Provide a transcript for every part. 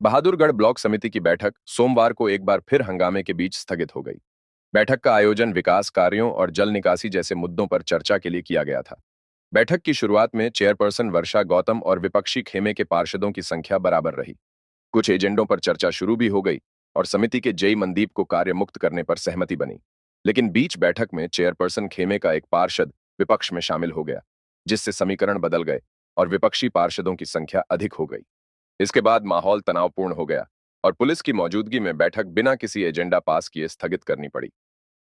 Bahadurgarh block समिति की बैठक सोमवार को एक बार फिर हंगामे के बीच स्थगित हो गई। बैठक का आयोजन विकास कार्यों और जल निकासी जैसे मुद्दों पर चर्चा के लिए किया गया था। बैठक की शुरुआत में चेयरपर्सन वर्षा गौतम और विपक्षी खेमे के पार्षदों की संख्या बराबर रही। कुछ एजेंडों पर चर्चा शुरू भी हो गई और समिति के जय मनदीप को कार्य मुक्त करने पर सहमति बनी। लेकिन बीच बैठक में चेयरपर्सन खेमे का एक पार्षद विपक्ष में शामिल हो गया, जिससे समीकरण बदल गए और विपक्षी पार्षदों की संख्या अधिक हो गई। इसके बाद माहौल तनावपूर्ण हो गया और पुलिस की मौजूदगी में बैठक बिना किसी एजेंडा पास किए स्थगित करनी पड़ी।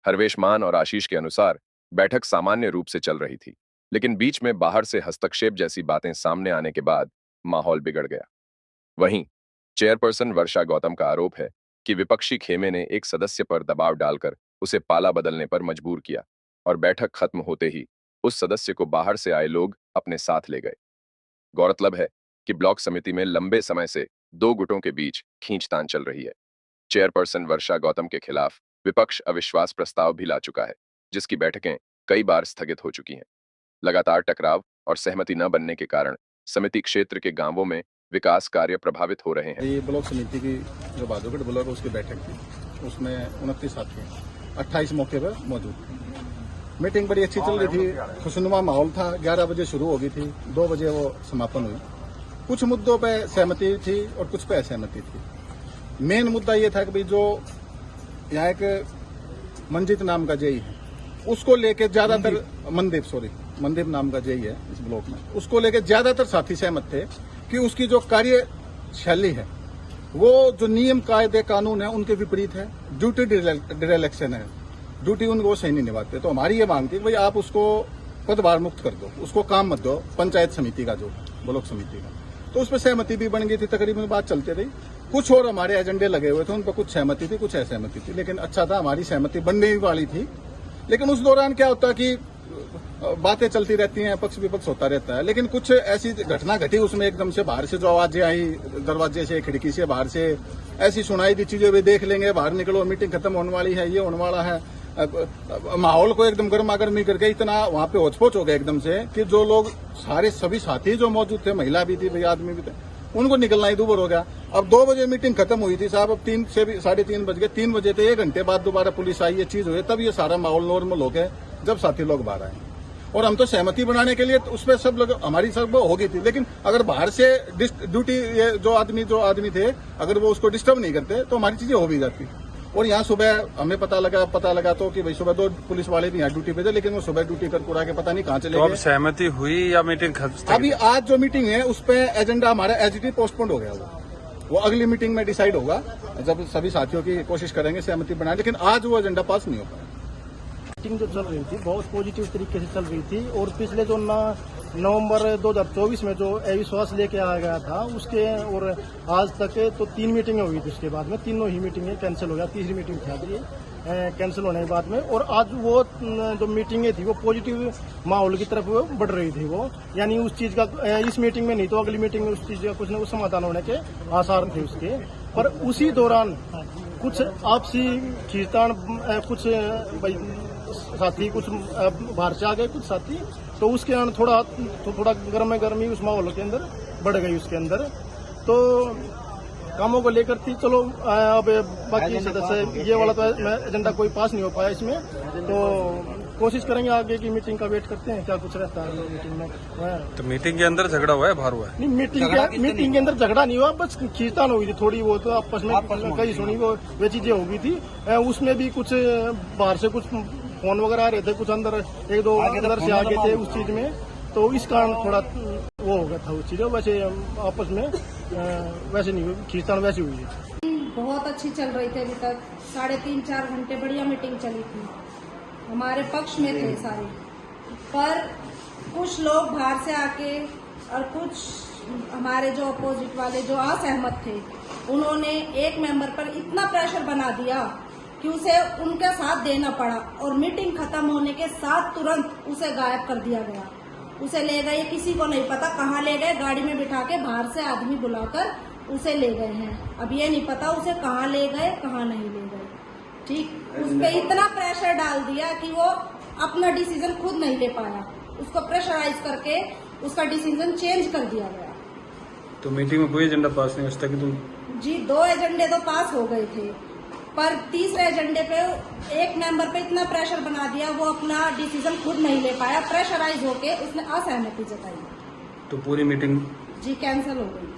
हरवेश मान और आशीष के अनुसार बैठक सामान्य रूप से चल रही थी, लेकिन बीच में बाहर से हस्तक्षेप जैसी बातें सामने आने के बाद माहौल बिगड़ गया। वहीं चेयरपर्सन वर्षा गौतम का आरोप है कि विपक्षी खेमे ने एक सदस्य पर दबाव डालकर उसे पाला बदलने पर मजबूर किया और बैठक खत्म होते ही उस सदस्य को बाहर से आए लोग अपने साथ ले गए। गौरतलब है कि ब्लॉक समिति में लंबे समय से दो गुटों के बीच खींचतान चल रही है। चेयरपर्सन वर्षा गौतम के खिलाफ विपक्ष अविश्वास प्रस्ताव भी ला चुका है, जिसकी बैठकें कई बार स्थगित हो चुकी हैं। लगातार टकराव और सहमति न बनने के कारण समिति क्षेत्र के गांवों में विकास कार्य प्रभावित हो रहे हैं। ये ब्लॉक समिति की जो बहादुरगढ़ ब्लॉक है उसकी बैठक थी, उसमें 29 साथी 28 मौके पर मौजूद थे। मीटिंग बड़ी अच्छी चल रही थी, खुशनुमा माहौल था। 11 बजे शुरू हो गई थी, 2 बजे वो समापन हुई। कुछ मुद्दों पे सहमति थी और कुछ पे असहमति थी। मेन मुद्दा ये था कि भाई जो यहाँ एक मंजीत नाम का जेई है, उसको लेके ज्यादातर मनदीप नाम का जेई है इस ब्लॉक में, उसको लेके ज्यादातर साथी सहमत थे कि उसकी जो कार्यशैली है वो जो नियम कायदे कानून है उनके विपरीत है। ड्यूटी डिरेक्शन है, ड्यूटी उनको सही नहीं निभाते। तो हमारी ये मांग थी भाई आप उसको पदभार मुक्त कर दो, उसको काम मत दो पंचायत समिति का जो ब्लॉक समिति का। तो उस पर सहमति भी बन गई थी, तकरीबन बात चलती रही। कुछ और हमारे एजेंडे लगे हुए थे, उन पर कुछ सहमति थी, कुछ असहमति थी, लेकिन अच्छा था हमारी सहमति बनने ही वाली थी। लेकिन उस दौरान क्या होता कि बातें चलती रहती हैं, पक्ष विपक्ष होता रहता है, लेकिन कुछ ऐसी घटना घटी उसमें एकदम से बाहर से जो आवाजें आई, दरवाजे से खिड़की से बाहर से ऐसी सुनाई दी चीजें, वे देख लेंगे, बाहर निकलो, मीटिंग खत्म होने वाली है, ये होने वाला है। माहौल को एकदम गर्मा गर्मी करके इतना वहां पे होचपोच हो गया एकदम से कि जो लोग सारे सभी साथी जो मौजूद थे, महिला भी थी, आदमी भी थे, उनको निकलना ही दूभर हो गया। अब 2 बजे मीटिंग खत्म हुई थी साहब, अब 3 से भी 3:30 बज गए। 3 बजे थे, 1 घंटे बाद दोबारा पुलिस आई, ये चीज हुई, तब ये सारा माहौल नॉर्मल हो गया जब साथी लोग बाहर आए। और हम तो सहमति बनाने के लिए उस पर सब लोग हमारी सब होगी थी, लेकिन अगर बाहर से ड्यूटी जो आदमी थे अगर वो उसको डिस्टर्ब नहीं करते तो हमारी चीजें हो भी जाती। और यहाँ सुबह हमें पता लगा तो कि भाई सुबह 2 पुलिस वाले भी यहाँ ड्यूटी पे थे, लेकिन वो सुबह ड्यूटी कर कुरा के पता नहीं कहाँ चले गए। तो अब सहमति हुई या मीटिंग खत्म? अभी आज जो मीटिंग है उस पर एजेंडा हमारा एचडी पोस्टपोन्ड हो गया। वो अगली मीटिंग में डिसाइड होगा जब सभी साथियों की कोशिश करेंगे सहमति बनाए, लेकिन आज वो एजेंडा पास नहीं हो पाया। मीटिंग जो चल रही थी बहुत पॉजिटिव तरीके से चल रही थी, और पिछले जो नवंबर 2024 में जो अविश्वास लेके आ गया था उसके और आज तक तो 3 मीटिंगें हुई थी। उसके बाद में तीनों ही मीटिंगें कैंसिल हो गया, तीसरी मीटिंग थी कैंसिल होने के बाद में। और आज वो जो मीटिंगें थी वो पॉजिटिव माहौल की तरफ बढ़ रही थी वो, यानी उस चीज का इस मीटिंग में नहीं तो अगली मीटिंग में उस चीज का कुछ न कुछ समाधान होने के आसार थे उसके। पर उसी दौरान कुछ आपसी खींचतान, कुछ साथी कुछ बाहर से आ गए कुछ साथी, तो उसके कारण थोड़ा गर्मी उस माहौल के अंदर बढ़ गई उसके अंदर। तो कामों को लेकर थी, चलो अब बाकी सदस्य ये वाला तो एजेंडा कोई पास नहीं हो पाया इसमें, तो कोशिश करेंगे आगे की मीटिंग का वेट करते हैं क्या कुछ रहता है मीटिंग में। तो मीटिंग के अंदर झगड़ा हुआ है, बाहर हुआ है? नहीं, मीटिंग के अंदर झगड़ा नहीं हुआ, बस खींचतान हुई थी थोड़ी, वो तो आपस में कई सुनी वो चीजें हो गई थी। उसमें भी कुछ बाहर से कुछ फोन वगैरह आ रहे थे, कुछ अंदर 1-2 अंदर से आ गए थे उस चीज में, तो इस कारण थोड़ा वो हो गया था उस चीज। वैसे आपस में वैसे नहीं हुई, खींचतान वैसे हुई है। बहुत अच्छी चल रही थी, अभी तक 3.5-4 घंटे बढ़िया मीटिंग चली थी, हमारे पक्ष में थे सारे। पर कुछ लोग बाहर से आके और कुछ हमारे जो अपोजिट वाले जो असहमत थे, उन्होंने एक मेंबर पर इतना प्रेशर बना दिया कि उसे उनका साथ देना पड़ा, और मीटिंग खत्म होने के साथ तुरंत उसे गायब कर दिया गया। उसे ले गए, किसी को नहीं पता कहाँ ले गए, गाड़ी में बिठा के बाहर से आदमी बुलाकर उसे ले गए हैं। अब ये नहीं पता उसे कहाँ ले गए कहाँ नहीं ले गए। ठीक, उस पर इतना प्रेशर डाल दिया कि वो अपना डिसीजन खुद नहीं ले पाया, उसको प्रेशराइज करके उसका डिसीजन चेंज कर दिया गया। तो मीटिंग में कोई एजेंडा पास नहीं हो सकता कि तुम जी 2 एजेंडे तो पास हो गए थे, पर तीसरे एजेंडे पे एक मेंबर पे इतना प्रेशर बना दिया, वो अपना डिसीजन खुद नहीं ले पाया, प्रेशराइज होके उसने असहमति जताई। तो पूरी मीटिंग जी कैंसिल हो गई।